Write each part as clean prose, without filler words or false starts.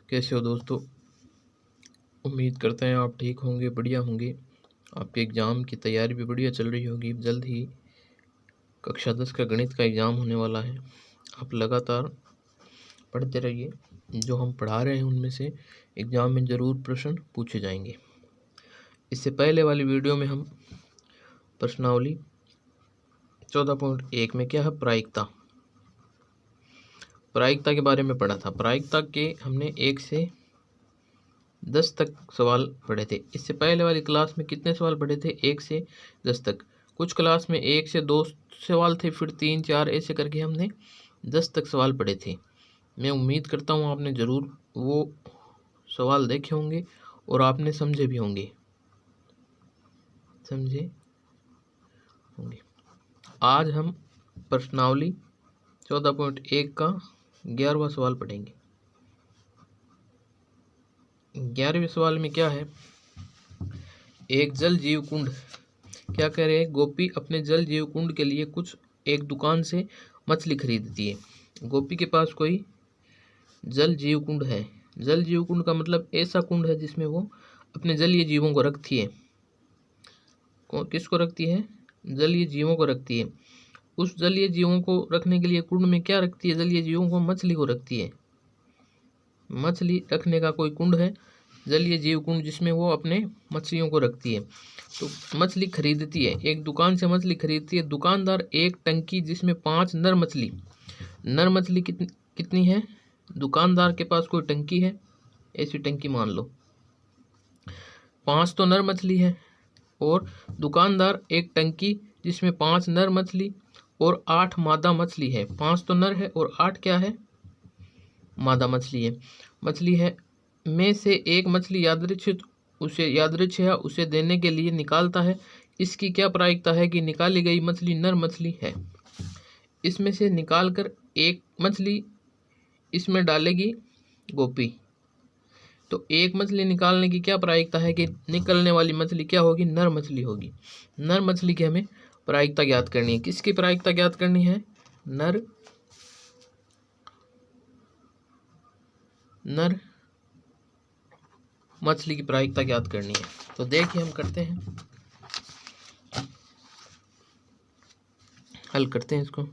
कैसे हो दोस्तों। उम्मीद करते हैं आप ठीक होंगे, बढ़िया होंगे। आपके एग्ज़ाम की तैयारी भी बढ़िया चल रही होगी। जल्द ही कक्षा 10 का गणित का एग्ज़ाम होने वाला है। आप लगातार पढ़ते रहिए। जो हम पढ़ा रहे हैं उनमें से एग्ज़ाम में ज़रूर प्रश्न पूछे जाएंगे। इससे पहले वाली वीडियो में हम प्रश्नावली 14.1 में क्या है, प्रायिकता के बारे में पढ़ा था। प्रायिकता के हमने 1 से 10 तक सवाल पढ़े थे। इससे पहले वाली क्लास में कितने सवाल पढ़े थे? 1 से 10 तक। कुछ क्लास में 1 से 2 सवाल थे, फिर 3, 4 ऐसे करके हमने 10 तक सवाल पढ़े थे। मैं उम्मीद करता हूँ आपने ज़रूर वो सवाल देखे होंगे और आपने समझे भी होंगे। आज हम प्रश्नावली 14.1 का 11वां सवाल पढ़ेंगे। 11वें सवाल में क्या है? एक जल जीव कुंड। क्या कह रहे हैं? गोपी अपने जल जीव कुंड के लिए एक दुकान से मछली खरीदती है। गोपी के पास कोई जल जीव कुंड है। जल जीव कुंड का मतलब ऐसा कुंड है जिसमें वो अपने जलीय जीवों को रखती है। किसको रखती है? जलीय जीवों को रखती है। उस जलीय जीवों को रखने के लिए कुंड में क्या रखती है? जलीय जीवों को, मछली को रखती है। मछली रखने का कोई कुंड है, जलीय जीव कुंड, जिसमें वो अपने मछलियों को रखती है। तो मछली खरीदती है, एक दुकान से मछली खरीदती है। दुकानदार एक टंकी जिसमें 5 नर मछली कितनी है? दुकानदार के पास कोई टंकी है, ऐसी टंकी मान लो। 5 तो नर मछली है और दुकानदार एक टंकी जिसमें 5 नर मछली और 8 मादा मछली है। 5 तो नर है और 8 क्या है? मादा मछली है में से एक मछली यादृच्छिक उसे देने के लिए निकालता है। इसकी क्या प्रायिकता है कि निकाली गई मछली नर मछली है। इसमें से निकालकर एक मछली इसमें डालेगी गोपी। तो एक मछली निकालने की क्या प्रायिकता है कि निकलने वाली मछली क्या होगी? नर मछली होगी। नर मछली की हमें प्रायिकता ज्ञात करनी है। किसकी प्रायिकता ज्ञात करनी है? नर मछली की प्रायिकता ज्ञात करनी है। तो देखिए हम करते हैं, हल करते हैं इसको।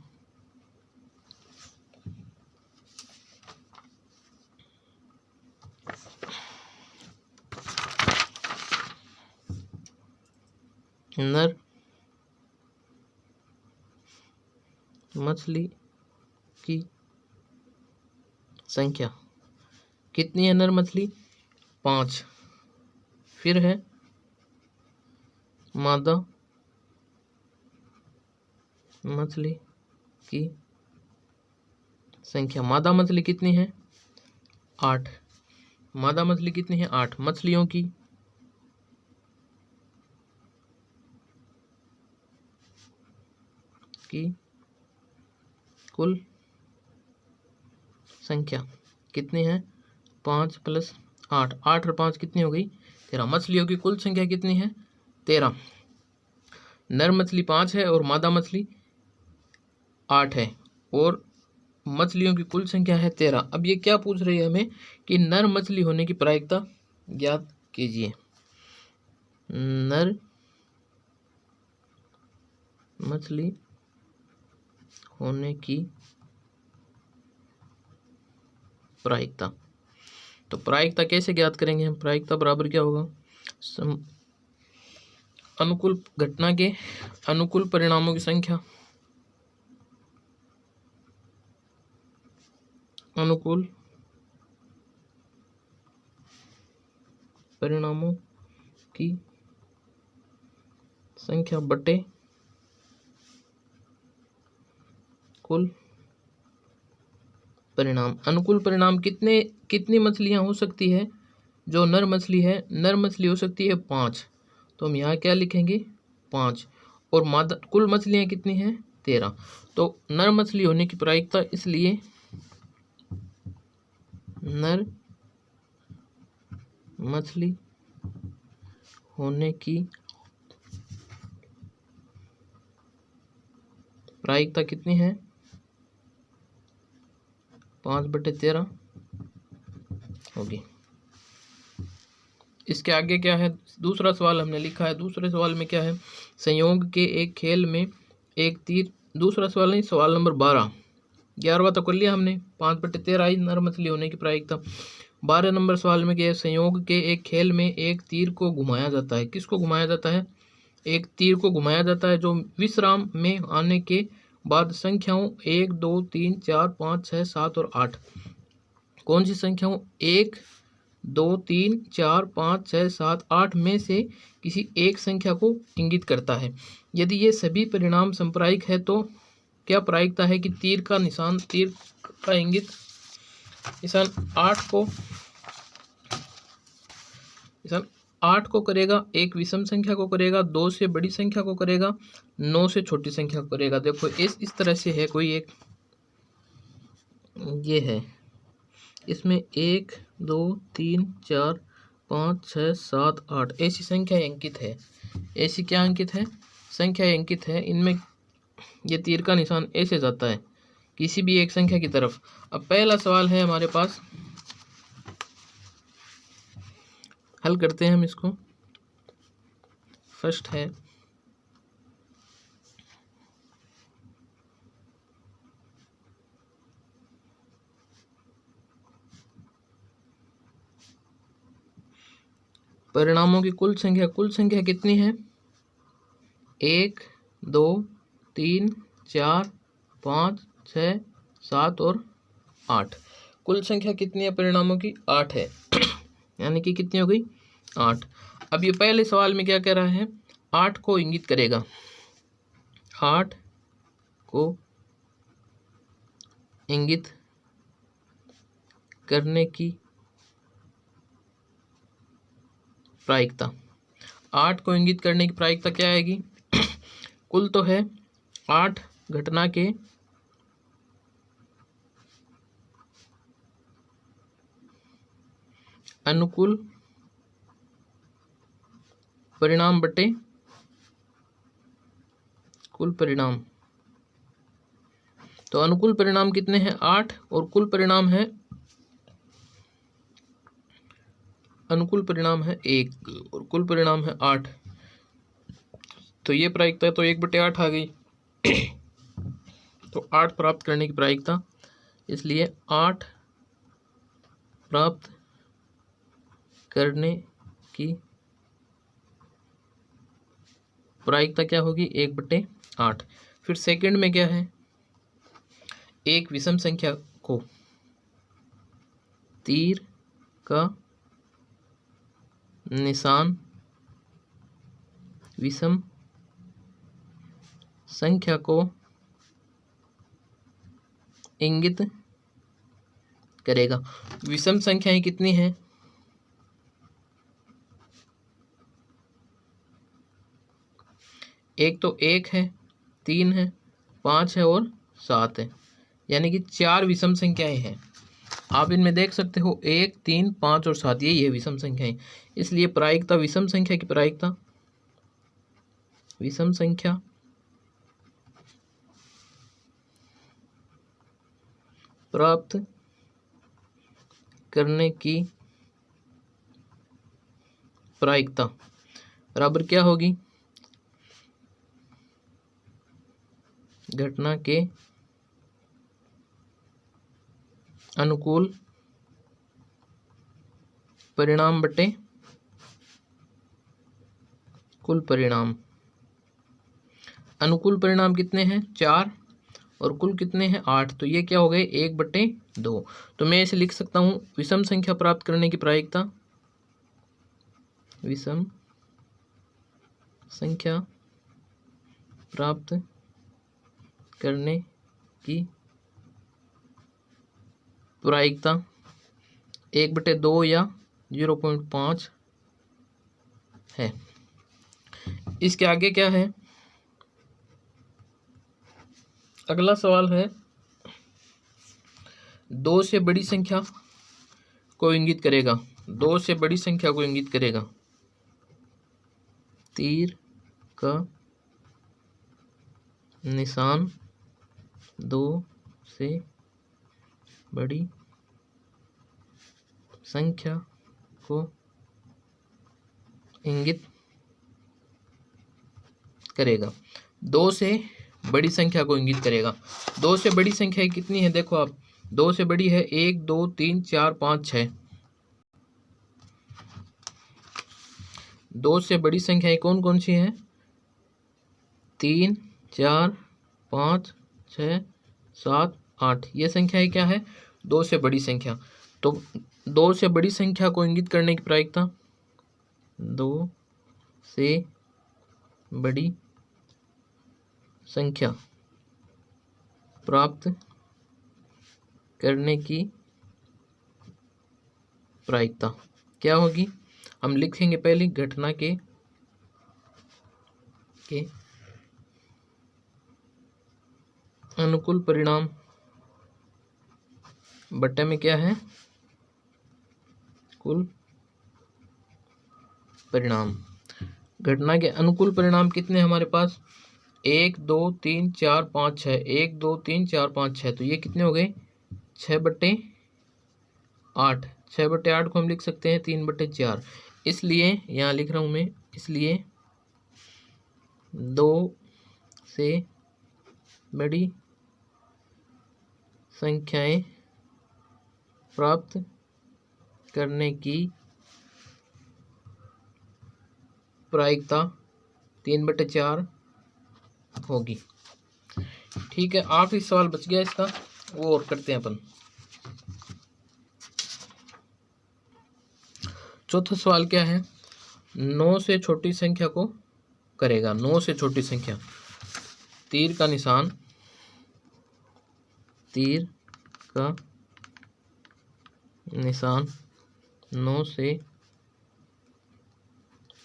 नर मछली की संख्या कितनी है? नर मछली 5। फिर है मादा मछली की संख्या। मादा मछली कितनी है? 8। मादा मछली कितनी है? 8। मछलियों की कुल संख्या कितनी है? 5 + 8। 8 और 5 कितनी हो गई? 13। मछलियों की कुल संख्या कितनी है? 13। नर मछली 5 है और मादा मछली 8 है और मछलियों की कुल संख्या है 13। अब ये क्या पूछ रही है हमें कि नर मछली होने की प्रायिकता ज्ञात कीजिए। नर मछली होने की प्रायिकता। तो प्रायिकता कैसे ज्ञात करेंगे हम? प्रायिकता बराबर क्या होगा? अनुकूल घटना के अनुकूल परिणामों की संख्या, अनुकूल परिणामों की संख्या बटे कुल परिणाम। अनुकूल परिणाम कितनी मछलियां हो सकती है? जो नर मछली है, नर मछली हो सकती है 5। तो हम यहाँ क्या लिखेंगे? 5। और मादा कुल मछलियां कितनी हैं? 13। तो नर मछली होने की प्रायिकता, इसलिए नर मछली होने की प्रायिकता कितनी है? 5/13। होगी। इसके आगे क्या है, दूसरा सवाल हमने लिखा है। दूसरे सवाल में क्या है, संयोग के एक खेल में एक तीर, दूसरा सवाल नहीं, सवाल नंबर 12, 11वां तो कर लिया हमने, 5/13 आई नर मछली होने की प्रायिकता। 12 नंबर सवाल में क्या है, संयोग के एक खेल में एक तीर को घुमाया जाता है। किसको घुमाया जाता है, एक तीर को घुमाया जाता है जो विश्राम में आने के बाद संख्याओं 1 2 3 4 5 6 7 और 8, कौन सी संख्याओं 1 2 3 4 5 6 7 8 में से किसी एक संख्या को इंगित करता है। यदि ये सभी परिणाम संप्रायिक है तो क्या प्रायिकता है कि तीर का निशान, तीर का इंगित निशान 8 को करेगा, एक विषम संख्या को करेगा, 2 से बड़ी संख्या को करेगा, 9 से छोटी संख्या को करेगा। देखो इस तरह से है कोई एक, ये है, इसमें 1 2 3 4 5 6 7 8 ऐसी संख्या अंकित है। ऐसी क्या अंकित है, संख्या अंकित है। इनमें ये तीर का निशान ऐसे जाता है किसी भी एक संख्या की तरफ। अब पहला सवाल है हमारे पास, हल करते हैं हम इसको। फर्स्ट है, परिणामों की कुल संख्या, कुल संख्या कितनी है, 1 2 3 4 5 6 7 और 8, कुल संख्या कितनी है परिणामों की, 8 है। यानी कि कितनी हो गई, 8। अब ये पहले सवाल में क्या कह रहा है, 8 को इंगित करेगा, 8 को इंगित करने की प्रायिकता, 8 को इंगित करने की प्रायिकता क्या आएगी, कुल तो है 8 घटना के अनुकूल परिणाम बटे कुल परिणाम। तो अनुकूल परिणाम कितने हैं, 8, और कुल परिणाम है, अनुकूल परिणाम है 1 और कुल परिणाम है 8। तो ये प्रायिकता तो 1/8 आ गई। तो 8 प्राप्त करने की प्रायिकता, इसलिए 8 प्राप्त करने की प्रायिकता क्या होगी, 1/8। फिर सेकंड में क्या है, एक विषम संख्या को तीर का निशान विषम संख्या को इंगित करेगा। विषम संख्याएं कितनी हैं, एक तो 1 है, 3 है, 5 है और 7 है, यानी कि 4 विषम संख्याएं हैं। आप इनमें देख सकते हो 1 3 5 और 7, यही है विषम संख्याएं। इसलिए प्रायिकता, विषम संख्या की प्रायिकता, विषम संख्या प्राप्त करने की प्रायिकता बराबर क्या होगी, घटना के अनुकूल परिणाम बटे कुल परिणाम। अनुकूल परिणाम कितने हैं, 4, और कुल कितने हैं, 8। तो ये क्या हो गए, 1/2। तो मैं इसे लिख सकता हूँ, विषम संख्या प्राप्त करने की प्रायिकता, विषम संख्या प्राप्त करने की प्रायिकता 1/2 या 0.5 है। इसके आगे क्या है, अगला सवाल है, 2 से बड़ी संख्या को इंगित करेगा, 2 से बड़ी संख्या को इंगित करेगा तीर का निशान 2 से बड़ी संख्या को इंगित करेगा। 2 से बड़ी संख्या को इंगित करेगा। 2 से बड़ी संख्या कितनी है? देखो आप, 2 से बड़ी है 1 2 3 4 5 6। 2 से बड़ी संख्याएं कौन कौन सी हैं? 3 4 5 6 7 8। ये संख्याएं क्या है? 2 से बड़ी संख्या। तो 2 से बड़ी संख्या को इंगित करने की प्रायिकता, 2 से बड़ी संख्या प्राप्त करने की प्रायिकता क्या होगी? हम लिखेंगे पहले घटना के अनुकूल परिणाम बट्टे में क्या है? कुल परिणाम। घटना के अनुकूल परिणाम कितने हमारे पास? 1 2 3 4 5 6। 1 2 3 4 5 6। तो ये कितने हो गए? 6/8। 6/8 को हम लिख सकते हैं 3/4। इसलिए यहाँ लिख रहा हूँ मैं, इसलिए 2 से बड़ी संख्याएं प्राप्त करने की प्रायिकता 3/4 होगी। ठीक है, आखिरी सवाल बच गया इसका, वो और करते हैं अपन। चौथा सवाल क्या है? 9 से छोटी संख्या को करेगा। 9 से छोटी संख्या, तीर का निशान, तीर का निशान 9 से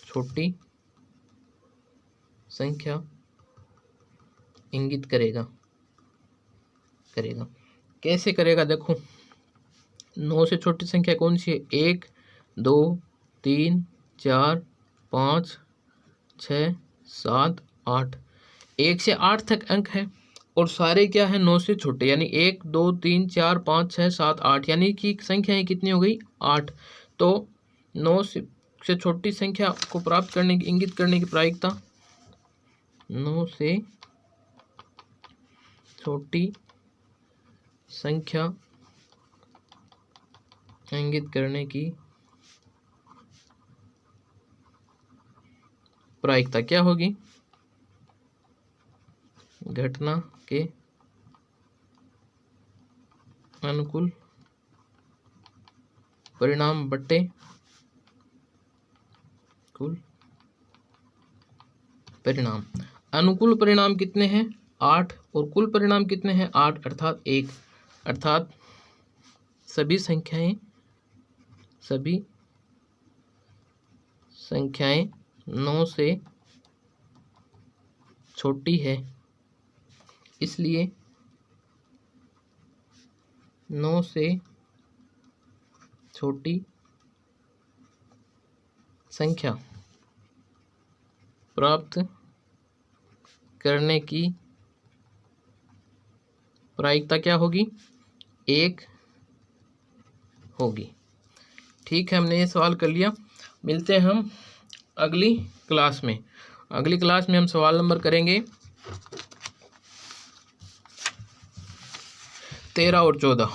छोटी संख्या इंगित करेगा। कैसे करेगा? देखो, 9 से छोटी संख्या कौन सी है? 1 2 3 4 5 6 7 8। 1 से 8 तक अंक है और सारे क्या है? 9 से छोटे, यानी 1 2 3 4 5 6 7 8, यानी कि संख्याएं कितनी हो गई? 8। तो 9 से छोटी संख्या को प्राप्त करने की, इंगित करने की प्रायिकता, 9 से छोटी संख्या इंगित करने की प्रायिकता क्या होगी? घटना के अनुकूल परिणाम बट्टे कुल परिणाम। अनुकूल परिणाम कितने हैं? 8। और कुल परिणाम कितने हैं? 8, अर्थात 1। अर्थात सभी संख्याएं 9 से छोटी है, इसलिए 9 से छोटी संख्या प्राप्त करने की प्रायिकता क्या होगी? 1 होगी। ठीक है, हमने ये सवाल कर लिया। मिलते हैं हम अगली क्लास में। अगली क्लास में हम सवाल नंबर करेंगे 13 और 14।